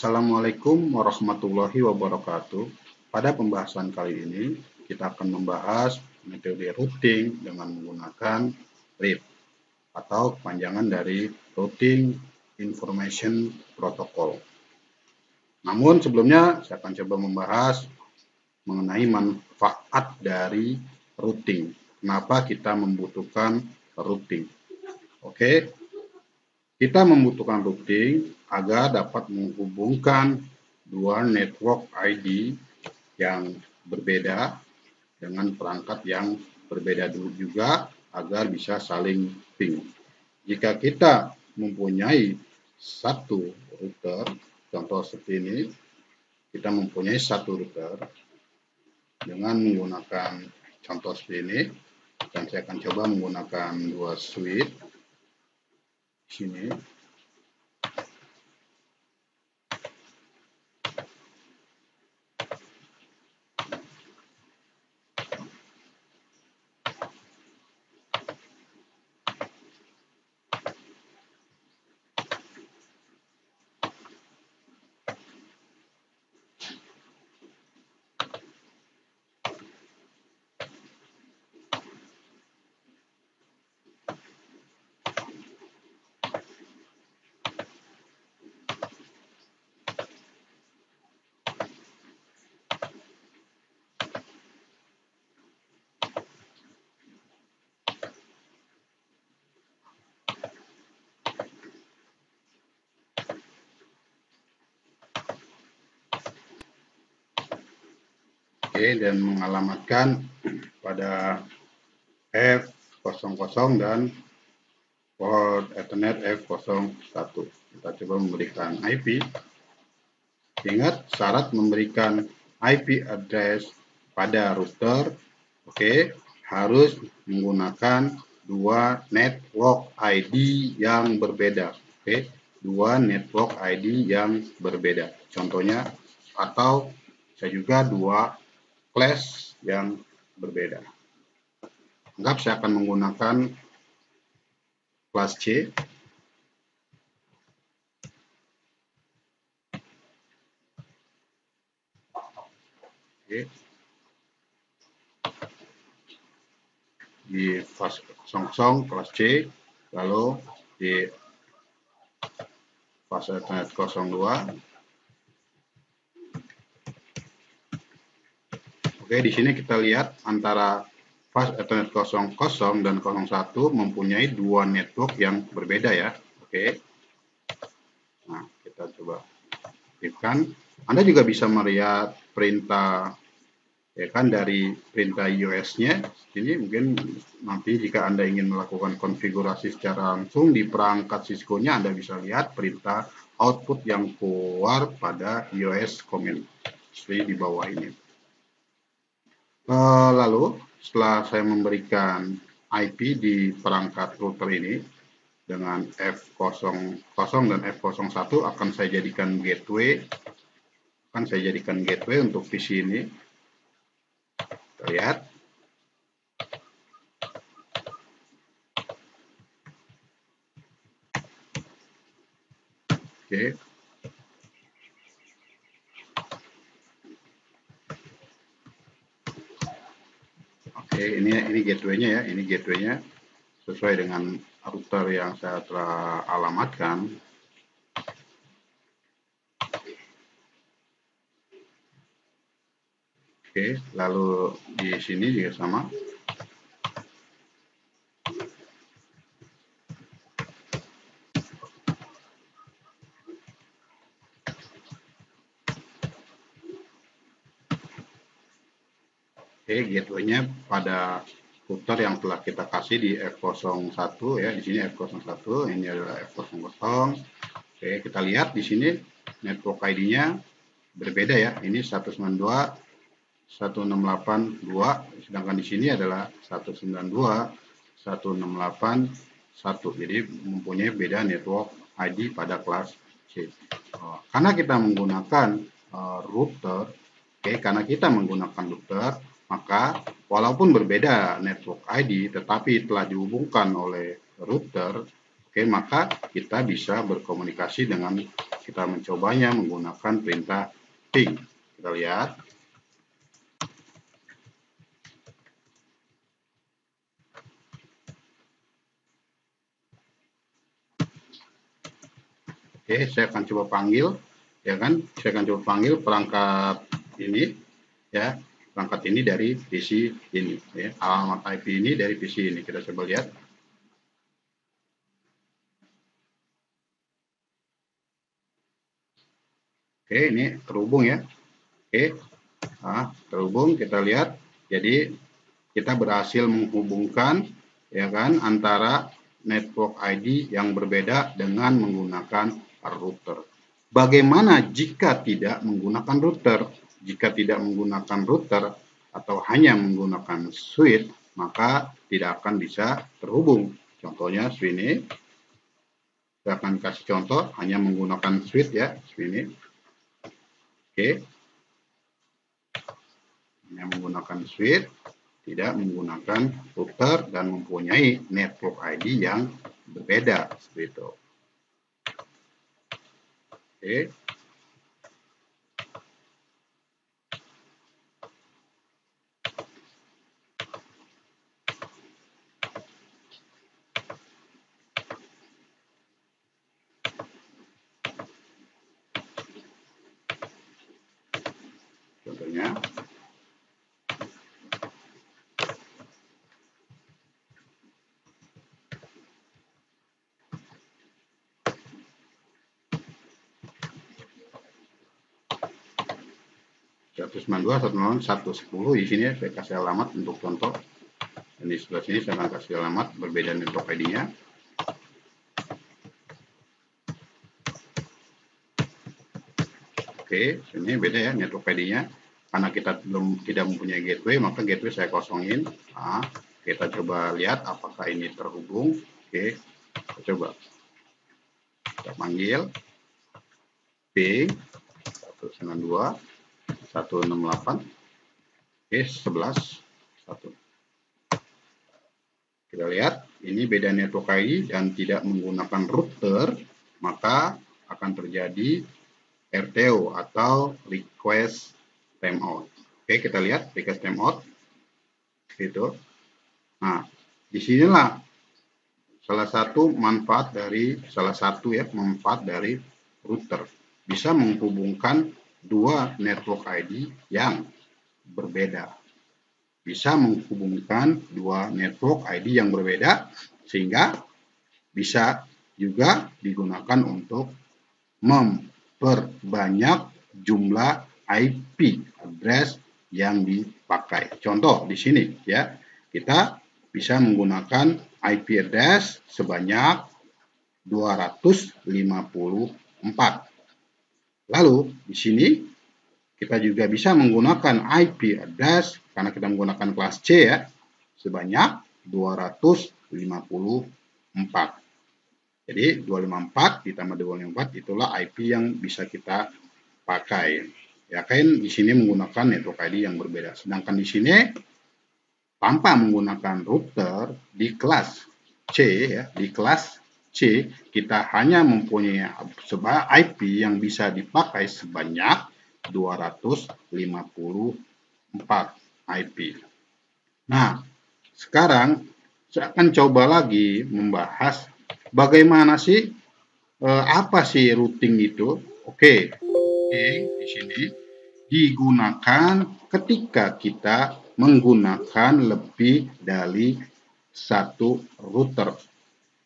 Assalamualaikum warahmatullahi wabarakatuh. Pada pembahasan kali ini, kita akan membahas metode routing dengan menggunakan RIP atau kepanjangan dari Routing Information Protocol. Namun sebelumnya, saya akan coba membahas mengenai manfaat dari routing. Kenapa kita membutuhkan routing? Oke. Kita membutuhkan routing agar dapat menghubungkan dua network ID yang berbeda dengan perangkat yang berbeda dulu juga agar bisa saling ping. Jika kita mempunyai satu router, contoh seperti ini, kita mempunyai satu router dengan menggunakan contoh seperti ini, dan saya akan coba menggunakan dua switch. Sini dan mengalamatkan pada F00 dan port Ethernet F01. Kita coba memberikan IP. Ingat syarat memberikan IP address pada router, harus menggunakan dua network ID yang berbeda. Dua network ID yang berbeda. Contohnya, atau bisa juga dua class yang berbeda. Anggap saya akan menggunakan kelas C. Di fase 00 kelas C, lalu di fase Ethernet 02. Di sini kita lihat antara fase Ethernet 00 dan 01 mempunyai dua network yang berbeda ya. Nah, kita coba aktifkan. Anda juga bisa melihat perintah dari perintah iOS-nya. Ini mungkin nanti jika Anda ingin melakukan konfigurasi secara langsung di perangkat Cisco-nya, Anda bisa lihat perintah output yang keluar pada iOS command seperti di bawah ini. Lalu setelah saya memberikan IP di perangkat router ini dengan F00 dan F01 akan saya jadikan gateway. Untuk visi ini. Kita lihat. Ini gateway-nya ya. Ini gateway-nya sesuai dengan router yang saya telah alamatkan. Lalu di sini juga sama. Gateway-nya pada router yang telah kita kasih di F01 ya. Di sini F01, ini adalah F00. Kita lihat di sini network ID-nya berbeda ya. Ini 192.168.2, sedangkan di sini adalah 192.168.1. Jadi mempunyai beda network ID pada kelas C. Karena kita menggunakan router, maka walaupun berbeda network ID, tetapi telah dihubungkan oleh router, Oke, maka kita bisa berkomunikasi dengan kita mencobanya menggunakan perintah ping. Kita lihat. Oke, saya akan coba panggil, ya kan? Saya akan coba panggil perangkat ini, ya, perangkat ini dari PC ini, ya. Alamat IP ini dari PC ini. Kita coba lihat. Oke, ini terhubung ya. Oke, terhubung. Kita lihat. Jadi kita berhasil menghubungkan, ya kan, antara network ID yang berbeda dengan menggunakan router. Bagaimana jika tidak menggunakan router? Jika tidak menggunakan router atau hanya menggunakan switch, maka tidak akan bisa terhubung. Contohnya switch ini, saya akan kasih contoh hanya menggunakan switch ya, switch ini. Oke, hanya menggunakan switch, tidak menggunakan router dan mempunyai network ID yang berbeda seperti itu. Oke. Contohnya, satu sepuluh di sini saya kasih alamat untuk contoh. Dan di sebelah sini saya akan kasih alamat berbeda network ID-nya. Oke, ini beda ya network ID-nya. Karena kita tidak mempunyai gateway, maka gateway saya kosongin. Nah, kita coba lihat apakah ini terhubung. Oke, kita coba. Kita panggil ping 192 168. Oke, 11 1. Kita lihat, ini beda network ID dan tidak menggunakan router, maka akan terjadi RTO atau request timeout. Oke, kita lihat request timeout. Gitu. Nah, disinilah salah satu manfaat dari manfaat dari router. Bisa menghubungkan dua network ID yang berbeda. Bisa menghubungkan dua network ID yang berbeda sehingga bisa juga digunakan untuk memperbanyak jumlah IP address yang dipakai. Contoh di sini ya, kita bisa menggunakan IP address sebanyak 254. Lalu di sini kita juga bisa menggunakan IP address karena kita menggunakan kelas C ya, sebanyak 254. Jadi 254 ditambah 254 itulah IP yang bisa kita pakai. Ya kan di sini menggunakan network ID yang berbeda. Sedangkan di sini tanpa menggunakan router di kelas C ya, di kelas C kita hanya mempunyai IP yang bisa dipakai sebanyak 254 IP. Nah, sekarang saya akan coba lagi membahas bagaimana sih apa sih routing itu? Oke, di sini digunakan ketika kita menggunakan lebih dari satu router.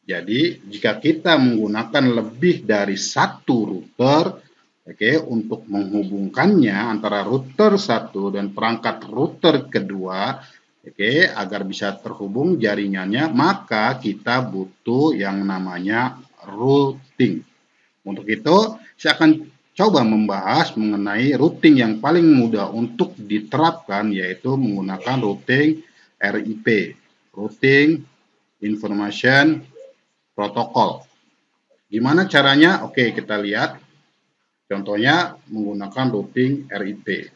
Jadi, jika kita menggunakan lebih dari satu router, oke, untuk menghubungkannya antara router satu dan perangkat router kedua, oke, agar bisa terhubung jaringannya, maka kita butuh yang namanya routing. Untuk itu, saya akan coba membahas mengenai routing yang paling mudah untuk diterapkan, yaitu menggunakan routing RIP, Routing Information Protocol. Gimana caranya? Oke, kita lihat. Contohnya menggunakan routing RIP.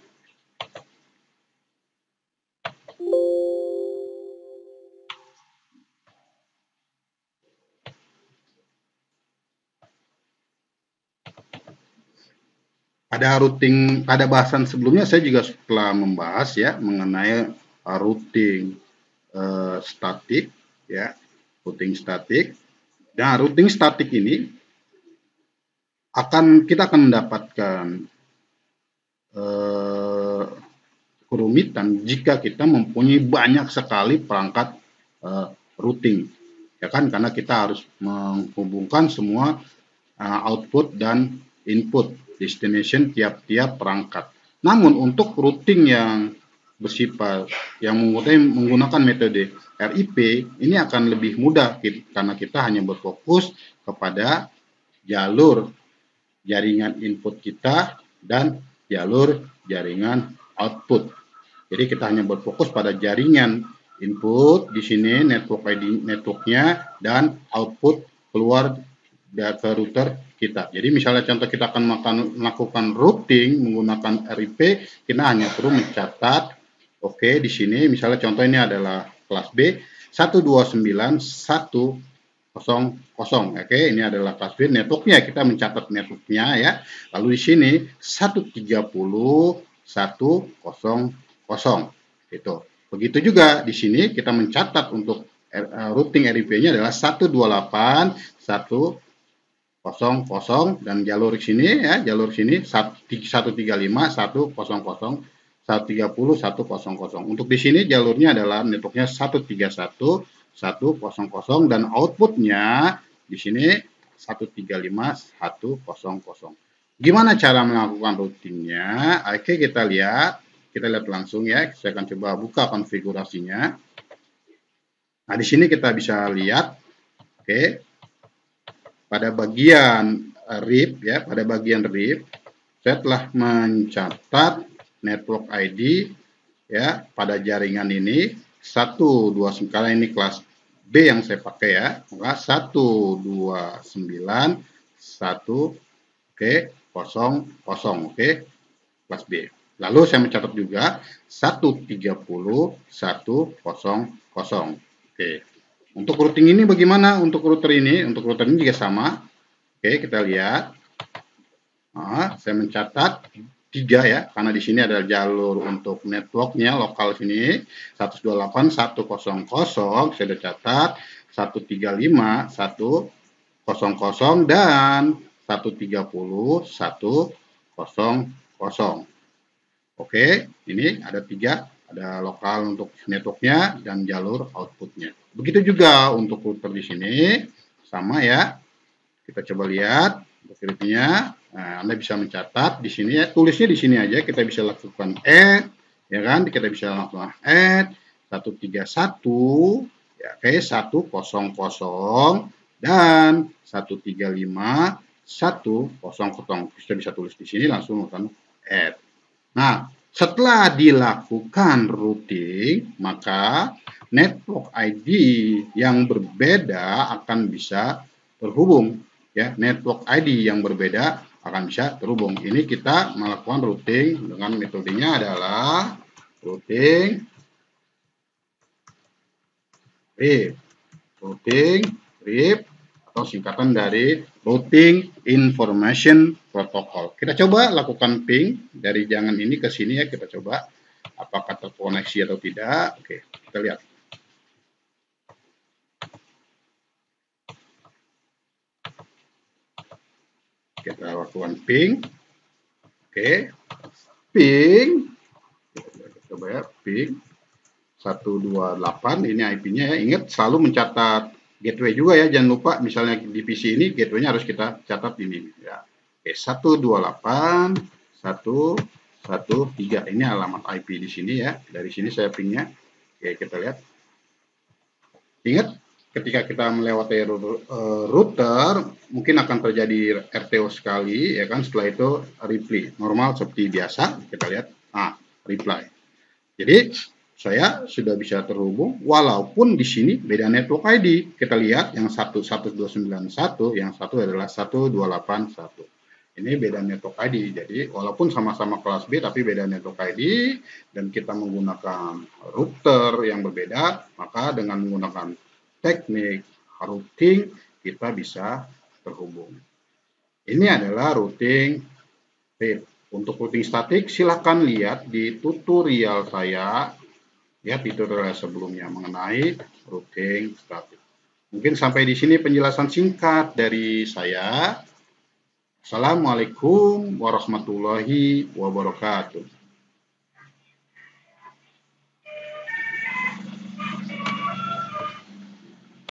pada bahasan sebelumnya saya juga telah membahas ya mengenai routing statik ya, routing statik. Nah, routing statik ini kita akan mendapatkan kerumitan jika kita mempunyai banyak sekali perangkat routing, ya kan, karena kita harus menghubungkan semua output dan input destination tiap-tiap perangkat. Namun untuk routing yang bersifat yang menggunakan metode RIP ini akan lebih mudah karena kita hanya berfokus kepada jalur jaringan input kita dan jalur jaringan output. Jadi kita hanya berfokus pada jaringan input di sini, network ID networknya, dan output keluar ke router kita. Jadi misalnya contoh kita akan melakukan routing menggunakan RIP, kita hanya perlu mencatat, oke, di sini misalnya contoh ini adalah kelas B 129.1.0.0. Oke, ini adalah kelas B networknya, kita mencatat networknya ya. Lalu di sini 130.1.0.0 itu. Begitu juga di sini kita mencatat untuk routing RIP-nya adalah 128.1.0.0 dan jalur sini ya, jalur sini 135.1.0.0, 130.1.0.0. Untuk di sini jalurnya adalah networknya 131.1.0.0 dan outputnya di sini 135.1.0.0. Gimana cara melakukan routingnya? Oke, kita lihat langsung ya. Saya akan coba buka konfigurasinya. Nah, di sini kita bisa lihat, oke, pada bagian RIP ya, pada bagian RIP saya telah mencatat network ID ya pada jaringan ini 129, karena ini kelas B yang saya pakai ya, maka 129.1 oke 00 oke kelas B. Lalu saya mencatat juga 130.1.0.0. Oke. Untuk routing ini bagaimana? Untuk router ini juga sama. Oke, kita lihat. Nah, saya mencatat 3 ya, karena di sini ada jalur untuk networknya lokal sini 128.1.0.0, saya sudah catat 135.1.0.0 dan 130.1.0.0. Oke, ini ada 3, ada lokal untuk networknya dan jalur outputnya. Begitu juga untuk router di sini sama ya. Kita coba lihat script-nya. Nah, Anda bisa mencatat di sini ya, tulisnya di sini aja, kita bisa lakukan add ya kan, kita bisa lakukan add 131 ya, oke 100 dan 135.1.0.0. Kita bisa tulis di sini langsung lakukan add. Nah, setelah dilakukan routing, maka network ID yang berbeda akan bisa terhubung ya, network ID yang berbeda akan bisa terhubung. Ini kita melakukan routing dengan metodenya adalah routing RIP atau singkatan dari Routing Information Protocol. Kita coba lakukan ping dari jangan ini ke sini ya, kita coba apakah terkoneksi atau tidak. Oke, kita lihat. Kita lakukan ping. Oke. Ping. Kita coba ya, ping 128, ini IP-nya ya. Ingat selalu mencatat gateway juga ya, jangan lupa misalnya di PC ini gateway-nya harus kita catat ini ya. Oke, 128.1.1.3, ini alamat IP di sini ya. Dari sini saya pingnya. Oke, kita lihat. Ingat ketika kita melewati router mungkin akan terjadi RTO sekali ya kan, setelah itu reply normal seperti biasa. Kita lihat, reply. Jadi saya sudah bisa terhubung walaupun di sini beda network ID. Kita lihat yang satu 1291, yang satu adalah 1281. Ini beda network ID. Jadi walaupun sama-sama kelas B tapi beda network ID dan kita menggunakan router yang berbeda, maka dengan menggunakan teknik routing kita bisa terhubung. Ini adalah routing RIP. Untuk routing statik, silahkan lihat di tutorial saya, ya, tutorial sebelumnya mengenai routing statik. Mungkin sampai di sini penjelasan singkat dari saya. Assalamualaikum warahmatullahi wabarakatuh.